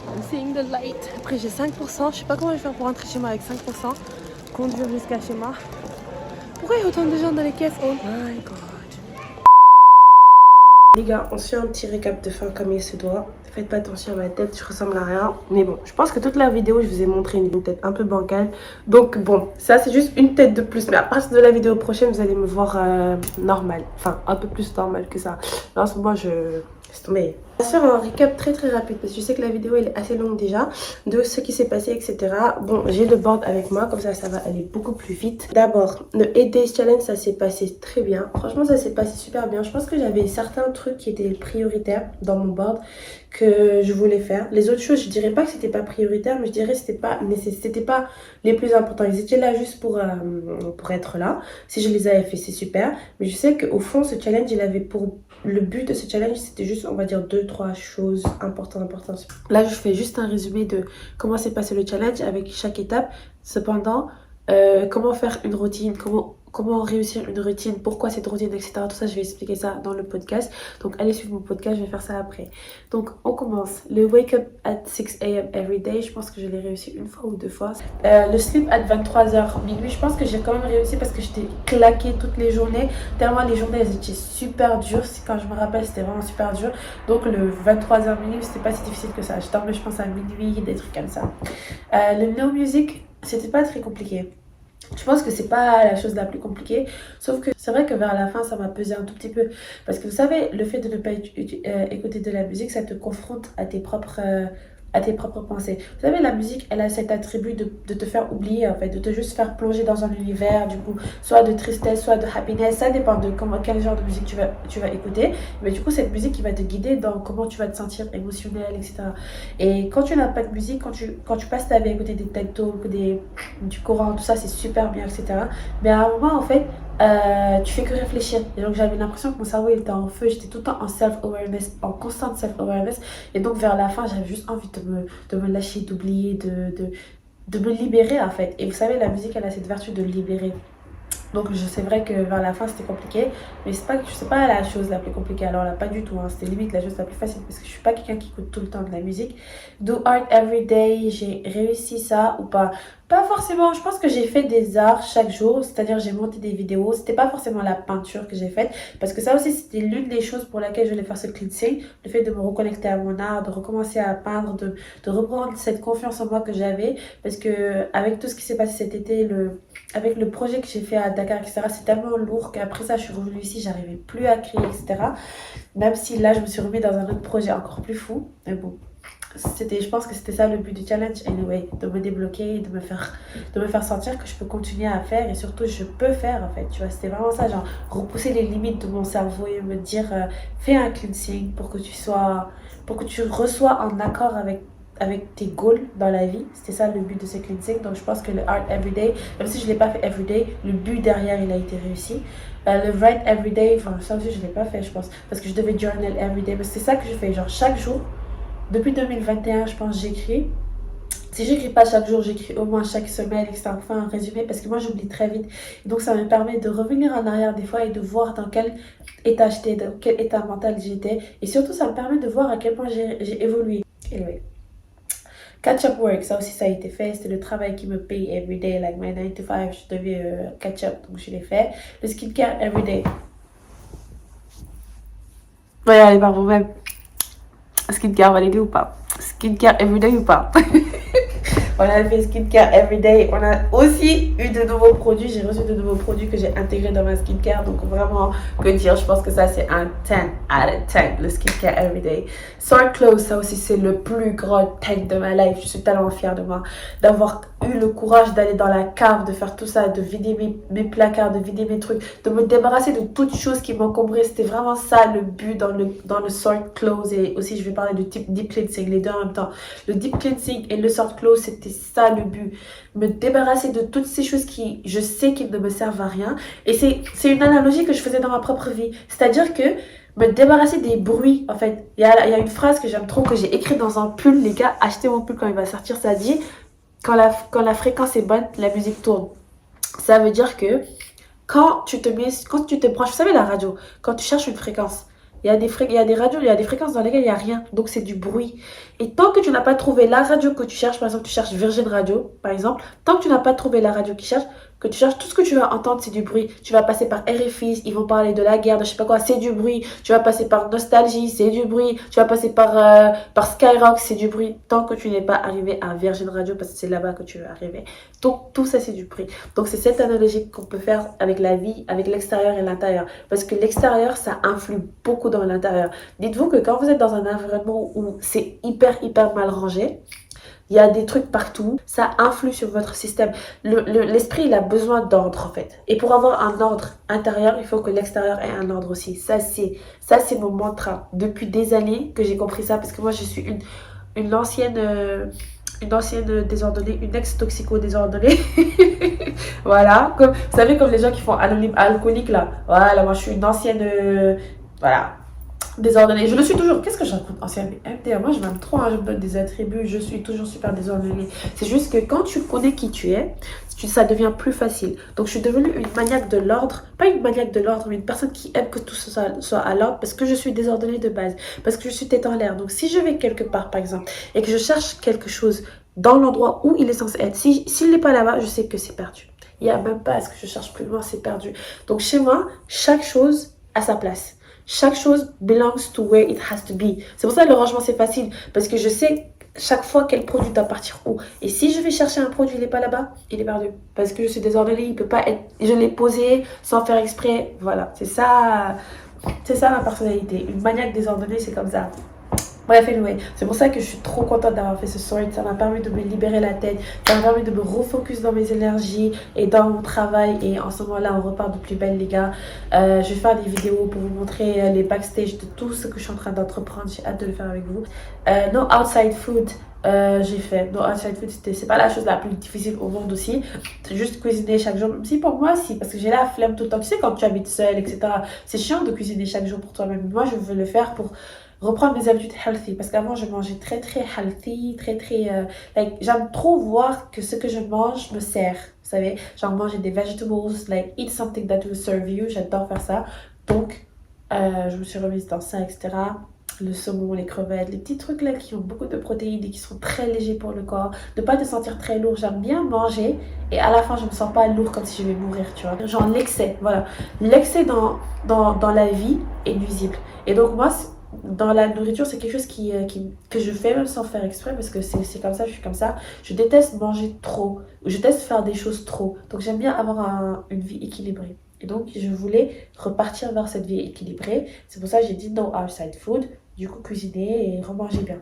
I'm seeing the light. Après, j'ai 5%, je sais pas comment je vais faire pour rentrer chez moi avec 5%. Conduire jusqu'à chez moi. Pourquoi il y a autant de gens dans les caisses? Oh my god. Les gars, on se fait un petit récap de fin comme il se doit. Faites pas attention à ma tête, je ressemble à rien. Mais bon, je pense que toute la vidéo, je vous ai montré une tête un peu bancale. Donc bon, ça c'est juste une tête de plus. Mais à partir de la vidéo prochaine, vous allez me voir normal. Enfin, un peu plus normal que ça. Là, en ce moment, c'est tombé. On va faire un récap très rapide parce que je sais que la vidéo elle est assez longue déjà de ce qui s'est passé, etc. Bon, j'ai le board avec moi, comme ça va aller beaucoup plus vite. D'abord, le 8 Days Challenge, ça s'est passé très bien. Franchement, ça s'est passé super bien. Je pense que j'avais certains trucs qui étaient prioritaires dans mon board que je voulais faire. Les autres choses, je dirais pas que c'était pas prioritaire, mais je dirais que c'était pas les plus importants. Ils étaient là juste pour être là. Si je les avais fait, c'est super. Mais je sais qu'au fond, ce challenge, il avait pour... Le but de ce challenge, c'était juste, on va dire, 2-3 choses importantes. Là, je fais juste un résumé de comment s'est passé le challenge avec chaque étape. Cependant, comment faire une routine, comment réussir une routine, pourquoi cette routine, etc. Tout ça, je vais expliquer ça dans le podcast. Donc, allez suivre mon podcast, je vais faire ça après. Donc, on commence. Le wake up at 6 AM every day, je pense que je l'ai réussi une fois ou deux fois. Le sleep at 23h minuit, je pense que j'ai quand même réussi parce que j'étais claquée toutes les journées. Tellement les journées, elles étaient super dures. Quand je me rappelle, c'était vraiment super dur. Donc, le 23h minuit, c'était pas si difficile que ça. Je dormais, je pense, à minuit, des trucs comme ça. Le no music, c'était pas très compliqué. Je pense que c'est pas la chose la plus compliquée, sauf que c'est vrai que vers la fin ça m'a pesé un tout petit peu parce que vous savez, le fait de ne pas écouter de la musique, ça te confronte à tes propres pensées. Vous savez, la musique, elle a cet attribut de te faire oublier, en fait, de te juste faire plonger dans un univers, du coup, soit de tristesse, soit de happiness, ça dépend de quel genre de musique tu vas écouter, mais du coup, cette musique qui va te guider dans comment tu vas te sentir émotionnel, etc. Et quand tu n'as pas de musique, quand tu passes ta vie à écouter des TED Talks, du Coran, tout ça, c'est super bien, etc. Mais à un moment, en fait, tu fais que réfléchir. Et donc j'avais l'impression que mon cerveau il était en feu, j'étais tout le temps en self-awareness, en constant self-awareness. Et donc vers la fin, j'avais juste envie de me lâcher, d'oublier, de me libérer en fait. Et vous savez, la musique elle a cette vertu de libérer. Donc c'est vrai que vers la fin c'était compliqué, mais c'est pas la chose la plus compliquée. Alors là, pas du tout, hein. C'était limite la chose la plus facile parce que je suis pas quelqu'un qui écoute tout le temps de la musique. Do art every day, j'ai réussi ça ou pas? Pas forcément, je pense que j'ai fait des arts chaque jour, c'est-à-dire j'ai monté des vidéos. C'était pas forcément la peinture que j'ai faite, parce que ça aussi c'était l'une des choses pour laquelle je voulais faire ce cleansing, le fait de me reconnecter à mon art, de recommencer à peindre, de reprendre cette confiance en moi que j'avais, parce que avec tout ce qui s'est passé cet été, avec le projet que j'ai fait à Dakar, etc., c'est tellement lourd qu'après ça je suis revenue ici, j'arrivais plus à créer, etc. Même si là je me suis remis dans un autre projet encore plus fou, mais bon. Je pense que c'était ça le but du challenge anyway, de me débloquer, de me faire sentir que je peux continuer à faire et surtout je peux faire en fait, tu vois, c'était vraiment ça, genre repousser les limites de mon cerveau et me dire fais un cleansing pour que tu reçois en accord avec tes goals dans la vie. C'était ça le but de ce cleansing. Donc je pense que le art everyday, même si je l'ai pas fait everyday, le but derrière il a été réussi. Le write everyday, enfin ça aussi je l'ai pas fait je pense, parce que je devais journal everyday, mais c'est ça que je fais, genre chaque jour, depuis 2021 je pense j'écris. Si j'écris pas chaque jour, j'écris au moins chaque semaine, etc. Enfin un résumé, parce que moi j'oublie très vite. Donc ça me permet de revenir en arrière des fois et de voir dans quel état j'étais, dans quel état mental j'étais. Et surtout ça me permet de voir à quel point j'ai évolué. Anyway. Catch up work, ça aussi ça a été fait, c'était le travail qui me paye everyday, like my 9 to 5, je devais catch up, donc je l'ai fait. Le skincare everyday. Regardez par vous-même. Skincare validé ou pas? Skincare everyday ou pas? On a fait skincare everyday. On a aussi eu de nouveaux produits. J'ai reçu de nouveaux produits que j'ai intégrés dans ma skincare. Donc vraiment, que dire, je pense que ça c'est un 10 out of 10, le skincare everyday. Sore clothes, ça aussi c'est le plus grand 10 de ma life. Je suis tellement fière de moi d'avoir eu le courage d'aller dans la cave, de faire tout ça, de vider mes placards, de vider mes trucs, de me débarrasser de toutes choses qui m'encombraient. C'était vraiment ça le but dans le sore clothes. Et aussi je vais parler du type deep cleansing, les deux en même temps. Le deep cleansing et le sore clothes, c'était ça le but. Me débarrasser de toutes ces choses qui, je sais qu'ils ne me servent à rien. Et c'est une analogie que je faisais dans ma propre vie. C'est-à-dire que me débarrasser des bruits, en fait. Il y a une phrase que j'aime trop, que j'ai écrite dans un pull. Les gars, achetez mon pull quand il va sortir. Ça dit, quand la fréquence est bonne, la musique tourne. Ça veut dire que quand tu te branches, vous savez la radio, quand tu cherches une fréquence, il y a des radios, il y a des fréquences dans lesquelles il n'y a rien, donc c'est du bruit. Et tant que tu n'as pas trouvé la radio que tu cherches, par exemple tu cherches Virgin Radio, par exemple, tant que tu n'as pas trouvé la radio que tu cherches, tout ce que tu vas entendre c'est du bruit. Tu vas passer par RFI, ils vont parler de la guerre, de je sais pas quoi, c'est du bruit. Tu vas passer par Nostalgie, c'est du bruit. Tu vas passer par Skyrock, c'est du bruit. Tant que tu n'es pas arrivé à Virgin Radio, parce que c'est là-bas que tu veux arriver. Donc tout ça c'est du bruit. Donc c'est cette analogie qu'on peut faire avec la vie, avec l'extérieur et l'intérieur. Parce que l'extérieur ça influe beaucoup dans l'intérieur. Dites-vous que quand vous êtes dans un environnement où c'est hyper mal rangé, il y a des trucs partout, ça influe sur votre système. L'esprit, il a besoin d'ordre en fait. Et pour avoir un ordre intérieur, il faut que l'extérieur ait un ordre aussi. Ça, c'est mon mantra. Depuis des années que j'ai compris ça, parce que moi, je suis une ancienne désordonnée, une ex-toxico désordonnée. Voilà. Comme, vous savez, comme les gens qui font anonyme alcoolique là. Voilà, moi, je suis une ancienne... voilà. Désordonnée. Je le suis toujours. Qu'est-ce que je raconte ancienne MDR, moi je m'aime trop, hein, je me donne des attributs, je suis toujours super désordonnée. C'est juste que quand tu connais qui tu es, ça devient plus facile. Donc je suis devenue une maniaque de l'ordre, pas une maniaque de l'ordre, mais une personne qui aime que tout soit à l'ordre parce que je suis désordonnée de base, parce que je suis tête en l'air. Donc si je vais quelque part par exemple et que je cherche quelque chose dans l'endroit où il est censé être, s'il n'est pas là-bas, je sais que c'est perdu. Il n'y a même pas à ce que je cherche plus loin, c'est perdu. Donc chez moi, chaque chose a sa place. Chaque chose belongs to where it has to be. C'est pour ça que le rangement c'est facile. Parce que je sais chaque fois quel produit doit partir où. Et si je vais chercher un produit, il n'est pas là-bas, il est perdu. Parce que je suis désordonnée, il peut pas être... Je l'ai posé sans faire exprès. Voilà, c'est ça ma personnalité. Une maniaque désordonnée, c'est comme ça. Bref, anyway, c'est pour ça que je suis trop contente d'avoir fait ce sort. Ça m'a permis de me libérer la tête. Ça m'a permis de me refocus dans mes énergies et dans mon travail. Et en ce moment-là, on repart de plus belle, les gars. Je vais faire des vidéos pour vous montrer les backstage de tout ce que je suis en train d'entreprendre. J'ai hâte de le faire avec vous. No outside food. J'ai fait no outside food, c'est pas la chose la plus difficile au monde aussi. C'est juste cuisiner chaque jour. Si pour moi, si, parce que j'ai la flemme tout le temps. Tu sais, quand tu habites seule, etc., c'est chiant de cuisiner chaque jour pour toi-même. Moi, je veux le faire pour reprendre mes habitudes healthy, parce qu'avant je mangeais très healthy, like, j'aime trop voir que ce que je mange me sert, vous savez, genre manger des vegetables, like eat something that will serve you, j'adore faire ça. Donc je me suis remise dans ça, etc. Le saumon, les crevettes, les petits trucs là qui ont beaucoup de protéines et qui sont très légers pour le corps. Ne pas te sentir très lourd. J'aime bien manger et à la fin je me sens pas lourd comme si je vais mourir, tu vois. Genre l'excès, voilà. L'excès dans la vie est nuisible. Et donc moi, dans la nourriture, c'est quelque chose que je fais même sans faire exprès parce que c'est comme ça, je suis comme ça. Je déteste manger trop. Je déteste faire des choses trop. Donc j'aime bien avoir une vie équilibrée. Et donc je voulais repartir vers cette vie équilibrée. C'est pour ça que j'ai dit no outside food. Du coup, cuisiner et remanger bien.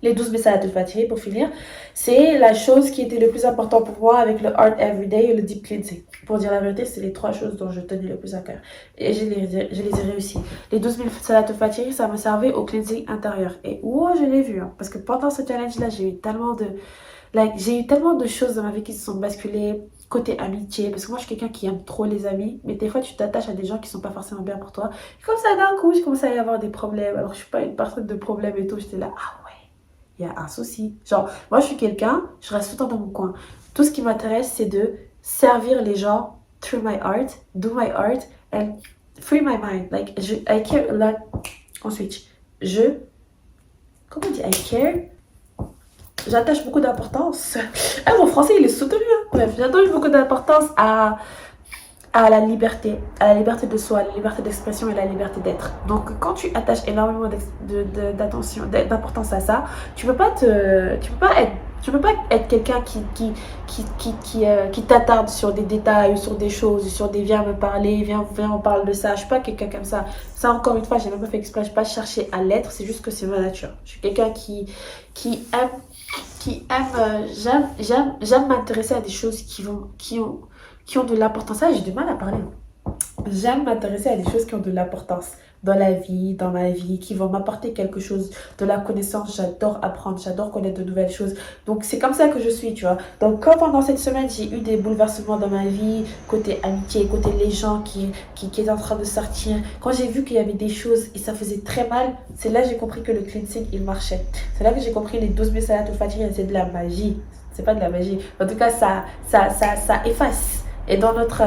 Les 12 messages de fatigue, pour finir, c'est la chose qui était le plus important pour moi avec le Art Everyday et le Deep Cleansing. Pour dire la vérité, c'est les 3 choses dont je tenais le plus à cœur. Et je les ai réussi. Les 12 000 salades de fatigue, ça me servait au cleansing intérieur. Et je l'ai vu. Hein, parce que pendant ce challenge-là, j'ai eu tellement de choses dans ma vie qui se sont basculées côté amitié, parce que moi je suis quelqu'un qui aime trop les amis, mais des fois tu t'attaches à des gens qui sont pas forcément bien pour toi. Et comme ça d'un coup, je commence à y avoir des problèmes. Alors je suis pas une personne de problème et tout, j'étais là, ah ouais, il y a un souci. Genre, moi je suis quelqu'un, je reste tout le temps dans mon coin. Tout ce qui m'intéresse, c'est de servir les gens through my art, do my art, and free my mind. Like, I care a lot. On switch. Comment on dit I care? J'attache beaucoup d'importance. Ah, mon français, il est soutenu. Hein. Bref, j'attache beaucoup d'importance à la liberté de soi, à la liberté d'expression et la liberté d'être. Donc, quand tu attaches énormément d'attention, d'importance à ça, tu peux pas être quelqu'un qui t'attarde sur des détails, sur des choses, sur des viens me parler, viens on parle de ça. Je suis pas quelqu'un comme ça. Ça, encore une fois, j'ai même pas fait exprès, je n'ai pas cherché à l'être, c'est juste que c'est ma nature. Je suis quelqu'un qui j'aime m'intéresser à des choses qui ont de l'importance. Ah, j'ai du mal à parler. J'aime m'intéresser à des choses qui ont de l'importance dans la vie, dans ma vie, qui vont m'apporter quelque chose, de la connaissance. J'adore apprendre, j'adore connaître de nouvelles choses. Donc, c'est comme ça que je suis, tu vois. Donc, quand pendant cette semaine, j'ai eu des bouleversements dans ma vie, côté amitié, côté les gens qui étaient en train de sortir, quand j'ai vu qu'il y avait des choses et ça faisait très mal, c'est là que j'ai compris que le cleansing, il marchait. C'est là que j'ai compris les 12 000 salatul fatiri, c'est de la magie. C'est pas de la magie. En tout cas, ça efface. Et dans notre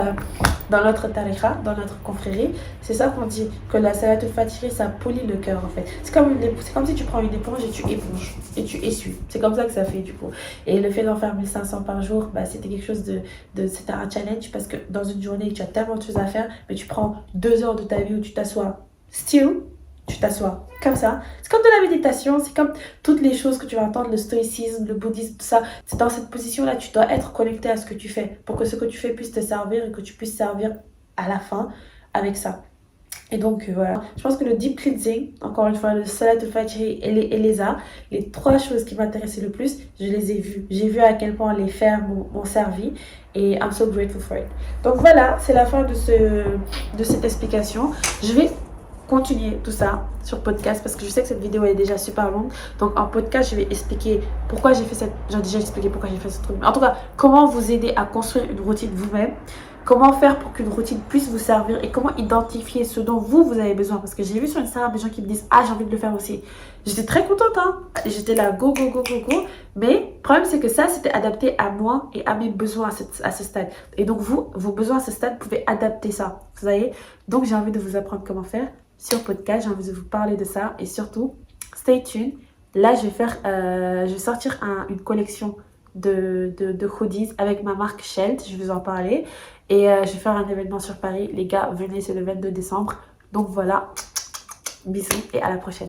tariqa, dans notre confrérie, c'est ça qu'on dit, que la salatul fatiri, ça polit le cœur en fait. C'est comme si tu prends une éponge et tu éponges, et tu essuies. C'est comme ça que ça fait du coup. Et le fait d'en faire 1500 par jour, bah, c'était quelque chose c'était un challenge parce que dans une journée, tu as tellement de choses à faire, mais tu prends 2 heures de ta vie où tu t'assois still, tu t'assois comme ça. C'est comme de la méditation, c'est comme toutes les choses que tu vas entendre, le stoïcisme, le bouddhisme, tout ça. C'est dans cette position-là, tu dois être connecté à ce que tu fais pour que ce que tu fais puisse te servir et que tu puisses servir à la fin avec ça. Et donc voilà, je pense que le deep cleansing, encore une fois, le salatul fatiri et les arts, les 3 choses qui m'intéressaient le plus, je les ai vues. J'ai vu à quel point les faire m'ont servi et I'm so grateful for it. Donc voilà, c'est la fin de cette explication. Je vais continuer tout ça sur podcast parce que je sais que cette vidéo est déjà super longue. Donc en podcast, je vais expliquer pourquoi j'ai fait j'ai déjà expliqué pourquoi j'ai fait ce truc. En tout cas, comment vous aider à construire une routine vous-même. Comment faire pour qu'une routine puisse vous servir et comment identifier ce dont vous avez besoin. Parce que j'ai vu sur Instagram des gens qui me disent « Ah, j'ai envie de le faire aussi ». J'étais très contente, hein. J'étais là, go. Mais le problème, c'est que ça, c'était adapté à moi et à mes besoins à ce stade. Et donc, vos besoins à ce stade, vous pouvez adapter ça. Vous voyez? Donc, j'ai envie de vous apprendre comment faire sur podcast. J'ai envie de vous parler de ça. Et surtout, stay tuned. Là, je vais sortir une collection de hoodies avec ma marque Shelt. Je vais vous en parler. Et je vais faire un événement sur Paris. Les gars, venez, c'est le 22 décembre. Donc voilà, bisous et à la prochaine.